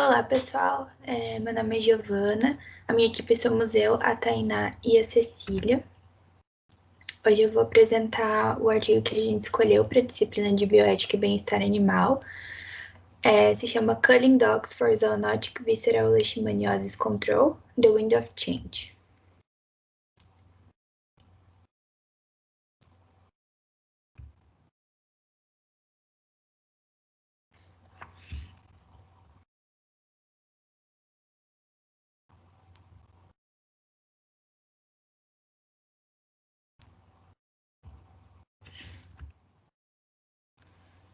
Olá, pessoal. Meu nome é Giovana. A minha equipe somos eu, a Tainá e a Cecília. Hoje eu vou apresentar o artigo que a gente escolheu para a disciplina de Bioética e Bem-Estar Animal. Se chama Culling Dogs for Zoonotic Visceral Leishmaniasis Control, The Wind of Change.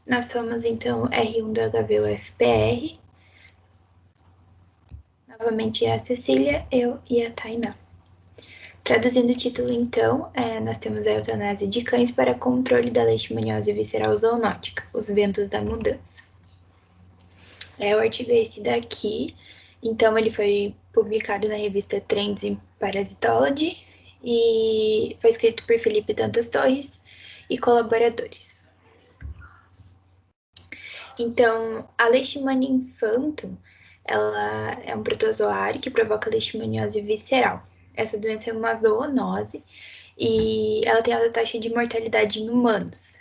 Nós somos, então, R1 do HVUFPR. Novamente é a Cecília, eu e a Tainá. Traduzindo o título, então, nós temos a eutanásia de cães para controle da leishmaniose visceral zoonótica, os ventos da mudança. O artigo é esse daqui, então ele foi publicado na revista Trends in Parasitology e foi escrito por Felipe Dantas Torres e colaboradores. Então, a Leishmania infantum, ela é um protozoário que provoca leishmaniose visceral. Essa doença é uma zoonose e ela tem alta taxa de mortalidade em humanos.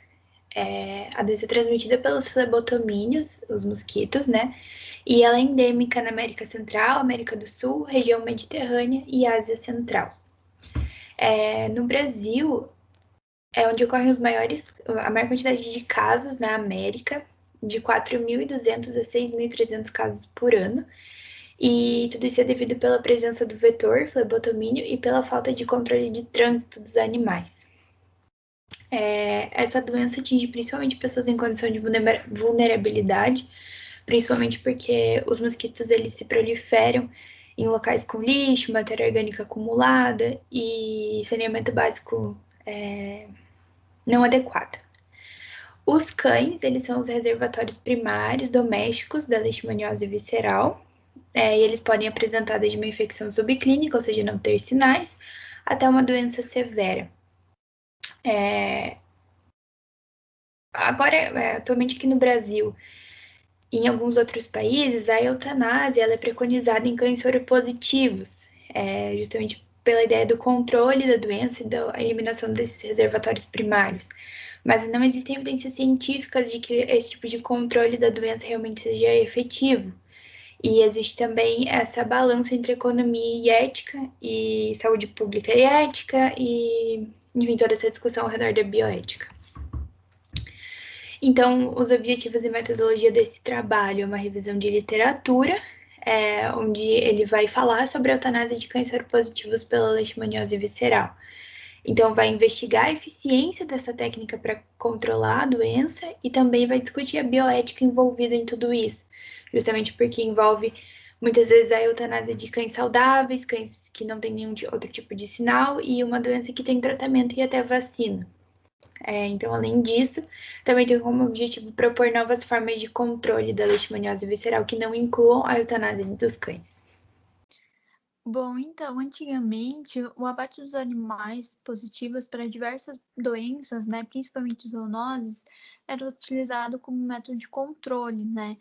A doença é transmitida pelos flebotomíneos, os mosquitos, né? E ela é endêmica na América Central, América do Sul, região mediterrânea e Ásia Central. No Brasil, é onde ocorrem a maior quantidade de casos na América, de 4.200 a 6.300 casos por ano. E tudo isso é devido pela presença do vetor flebotomínio e pela falta de controle de trânsito dos animais. Essa doença atinge principalmente pessoas em condição de vulnerabilidade, principalmente porque os mosquitos eles se proliferam em locais com lixo, matéria orgânica acumulada e saneamento básico não adequado. Os cães, eles são os reservatórios primários domésticos da leishmaniose visceral, e eles podem apresentar desde uma infecção subclínica, ou seja, não ter sinais, até uma doença severa. Agora, atualmente aqui no Brasil, em alguns outros países, a eutanásia ela é preconizada em cães soropositivos, justamente pela ideia do controle da doença e da eliminação desses reservatórios primários. Mas não existem evidências científicas de que esse tipo de controle da doença realmente seja efetivo. E existe também essa balança entre economia e ética, e saúde pública e ética, e, enfim, toda essa discussão ao redor da bioética. Então, os objetivos e metodologia desse trabalho é uma revisão de literatura, onde ele vai falar sobre a eutanásia de cães soropositivos pela leishmaniose visceral. Então, vai investigar a eficiência dessa técnica para controlar a doença e também vai discutir a bioética envolvida em tudo isso, justamente porque envolve muitas vezes a eutanásia de cães saudáveis, cães que não têm nenhum outro tipo de sinal e uma doença que tem tratamento e até vacina. Então, além disso, também tem como objetivo propor novas formas de controle da leishmaniose visceral que não incluam a eutanásia dos cães. Bom, então, antigamente, o abate dos animais positivos para diversas doenças, né, principalmente zoonoses, era utilizado como método de controle, né,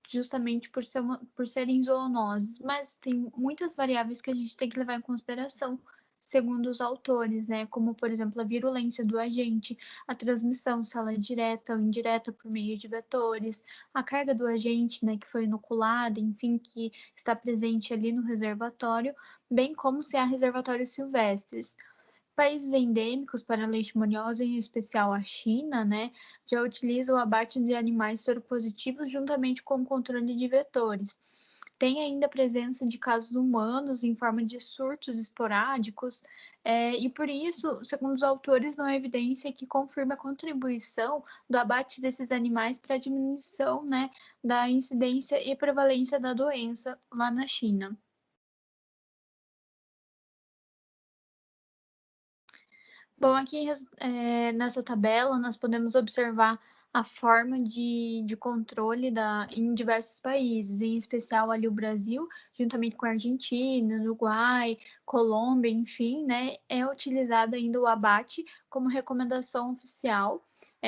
justamente por serem zoonoses. Mas tem muitas variáveis que a gente tem que levar em consideração, segundo os autores, né, como, por exemplo, a virulência do agente, a transmissão, se ela é direta ou indireta por meio de vetores, a carga do agente, né, que foi inoculada, enfim, que está presente ali no reservatório, bem como se há reservatórios silvestres. Países endêmicos para a leishmaniose, em especial a China, né, já utilizam o abate de animais soropositivos juntamente com o controle de vetores. Tem ainda a presença de casos humanos em forma de surtos esporádicos, e por isso, segundo os autores, não há evidência que confirme a contribuição do abate desses animais para a diminuição, né, da incidência e prevalência da doença lá na China. Bom, aqui nessa tabela nós podemos observar a forma de controle em diversos países, em especial ali o Brasil, juntamente com a Argentina, Uruguai, Colômbia, enfim, né, é utilizado ainda o abate como recomendação oficial,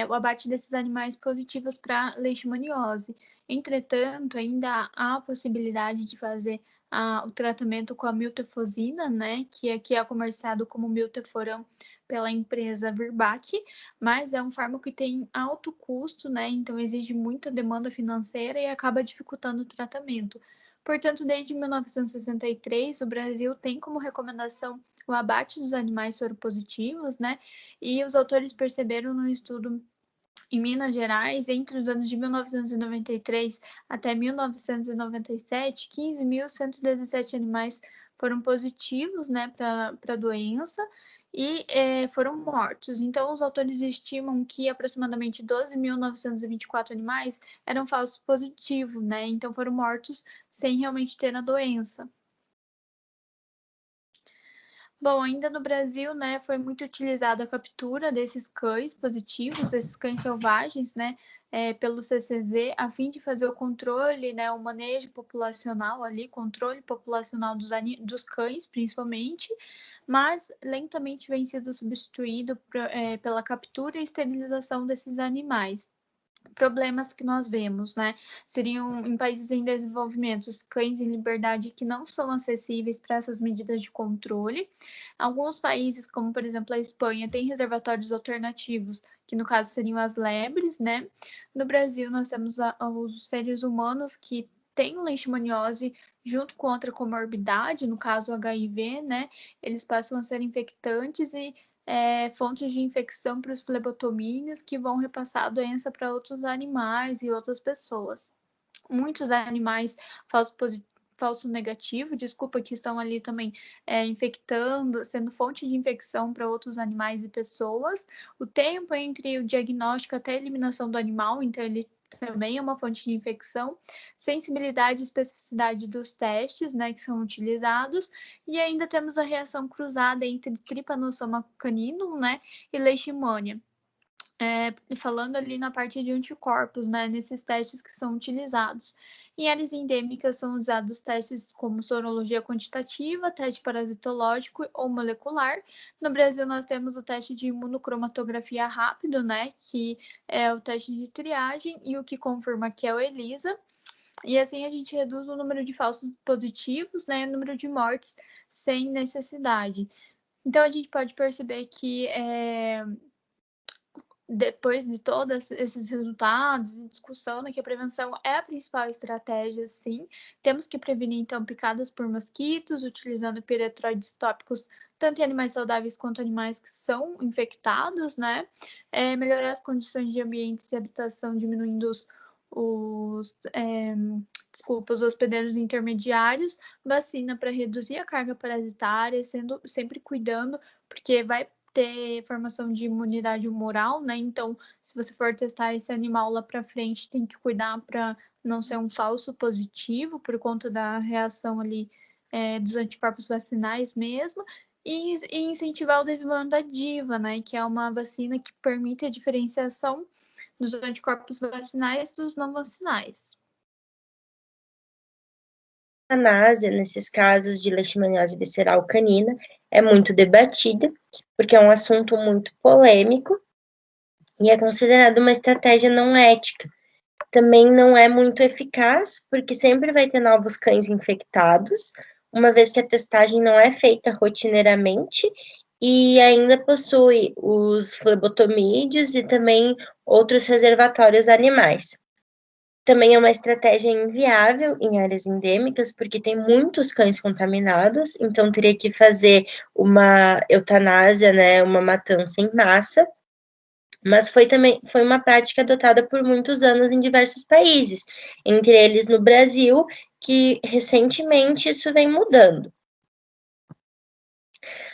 o abate desses animais positivos para leishmaniose. Entretanto, ainda há a possibilidade de fazer o tratamento com a miltefosina, né, que aqui é comerciado como milteforam pela empresa Virbac, mas é um fármaco que tem alto custo, né, então exige muita demanda financeira e acaba dificultando o tratamento. Portanto, desde 1963, o Brasil tem como recomendação o abate dos animais soropositivos, né, e os autores perceberam no estudo em Minas Gerais, entre os anos de 1993 até 1997, 15.117 animais foram positivos, né, para a doença e foram mortos. Então, os autores estimam que aproximadamente 12.924 animais eram falsos positivos, né? Então, foram mortos sem realmente ter a doença. Bom, ainda no Brasil, né, foi muito utilizada a captura desses cães positivos, esses cães selvagens, né, pelo CCZ, a fim de fazer o controle, né, o manejo populacional ali, controle populacional dos cães, principalmente, mas lentamente vem sendo substituído pela captura e esterilização desses animais. Problemas que nós vemos, né? Seriam em países em desenvolvimento, os cães em liberdade que não são acessíveis para essas medidas de controle. Alguns países, como por exemplo a Espanha, têm reservatórios alternativos, que no caso seriam as lebres, né? No Brasil, nós temos os seres humanos que têm leishmaniose junto com outra comorbidade, no caso o HIV, né? Eles passam a ser infectantes e fontes de infecção para os flebotomíneos que vão repassar a doença para outros animais e outras pessoas. Muitos animais falso negativo, desculpa, que estão ali também infectando, sendo fonte de infecção para outros animais e pessoas. O tempo entre o diagnóstico até a eliminação do animal, então ele também é uma fonte de infecção, sensibilidade e especificidade dos testes, né, que são utilizados, e ainda temos a reação cruzada entre Trypanosoma caninum, né, e Leishmania. Falando ali na parte de anticorpos, né, nesses testes que são utilizados. Em áreas endêmicas são usados testes como sorologia quantitativa, teste parasitológico ou molecular. No Brasil nós temos o teste de imunocromatografia rápido, né, que é o teste de triagem e o que confirma que é o ELISA. E assim a gente reduz o número de falsos positivos, né, e o número de mortes sem necessidade. Então a gente pode perceber que depois de todos esses resultados e discussão, né, que a prevenção é a principal estratégia, sim. Temos que prevenir, então, picadas por mosquitos, utilizando piretroides tópicos, tanto em animais saudáveis quanto animais que são infectados, né? Melhorar as condições de ambientes e habitação, diminuindo os hospedeiros intermediários, vacina para reduzir a carga parasitária, sempre cuidando, porque vai ter formação de imunidade humoral, né? Então, se você for testar esse animal lá para frente, tem que cuidar para não ser um falso positivo por conta da reação ali dos anticorpos vacinais mesmo. E incentivar o desenvolvimento da DIVA, né? Que é uma vacina que permite a diferenciação dos anticorpos vacinais dos não vacinais. A eutanásia, nesses casos de leishmaniose visceral canina, é muito debatida, porque é um assunto muito polêmico e é considerado uma estratégia não ética. Também não é muito eficaz, porque sempre vai ter novos cães infectados, uma vez que a testagem não é feita rotineiramente e ainda possui os flebotomídeos e também outros reservatórios animais. Também é uma estratégia inviável em áreas endêmicas, porque tem muitos cães contaminados, então teria que fazer uma eutanásia, né, uma matança em massa. Mas foi uma prática adotada por muitos anos em diversos países, entre eles no Brasil, que recentemente isso vem mudando.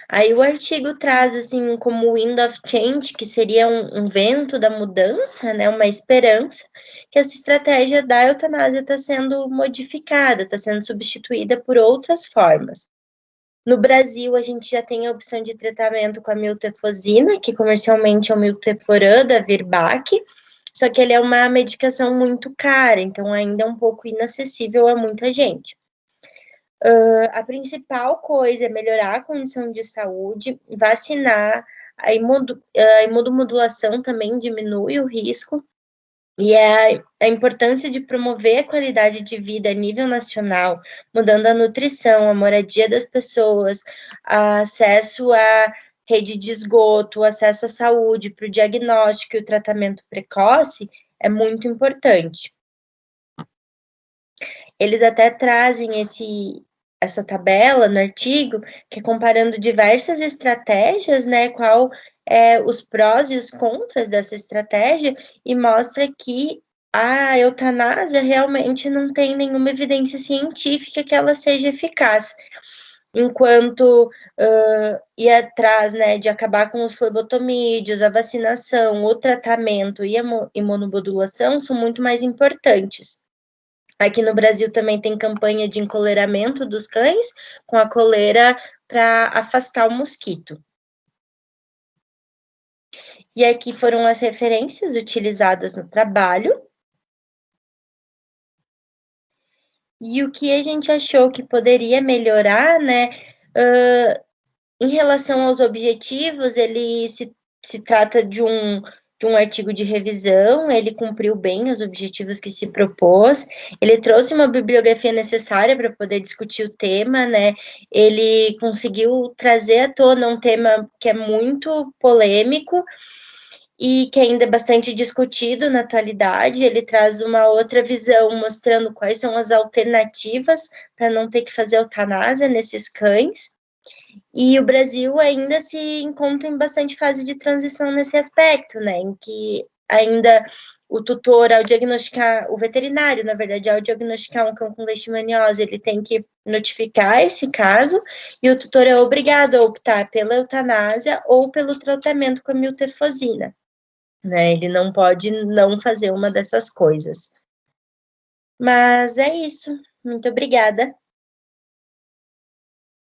Aí o artigo traz assim como wind of change, que seria um vento da mudança, né, uma esperança, que essa estratégia da eutanásia está sendo modificada, está sendo substituída por outras formas. No Brasil, a gente já tem a opção de tratamento com a miltefosina, que comercialmente é o milteforam da Virbac, só que ele é uma medicação muito cara, então ainda é um pouco inacessível a muita gente. A principal coisa é melhorar a condição de saúde, vacinar, A imunomodulação também diminui o risco, e a importância de promover a qualidade de vida a nível nacional, mudando a nutrição, a moradia das pessoas, acesso à rede de esgoto, acesso à saúde, para o diagnóstico e o tratamento precoce, é muito importante. Eles até trazem essa tabela no artigo, que é comparando diversas estratégias, né, qual os prós e os contras dessa estratégia, e mostra que a eutanásia realmente não tem nenhuma evidência científica que ela seja eficaz. Enquanto ir atrás, né, de acabar com os flebotomídeos, a vacinação, o tratamento e a imunomodulação são muito mais importantes. Aqui no Brasil também tem campanha de encoleiramento dos cães com a coleira para afastar o mosquito. E aqui foram as referências utilizadas no trabalho. E o que a gente achou que poderia melhorar, né? Em relação aos objetivos, ele se trata de um artigo de revisão, ele cumpriu bem os objetivos que se propôs, ele trouxe uma bibliografia necessária para poder discutir o tema, né? Ele conseguiu trazer à tona um tema que é muito polêmico e que ainda é bastante discutido na atualidade. Ele traz uma outra visão, mostrando quais são as alternativas para não ter que fazer eutanásia nesses cães. E o Brasil ainda se encontra em bastante fase de transição nesse aspecto, né? Em que ainda o tutor, ao diagnosticar, o veterinário, na verdade, ao diagnosticar um cão com leishmaniose, ele tem que notificar esse caso, e o tutor é obrigado a optar pela eutanásia ou pelo tratamento com a miltefosina, né? Ele não pode não fazer uma dessas coisas. Mas é isso. Muito obrigada.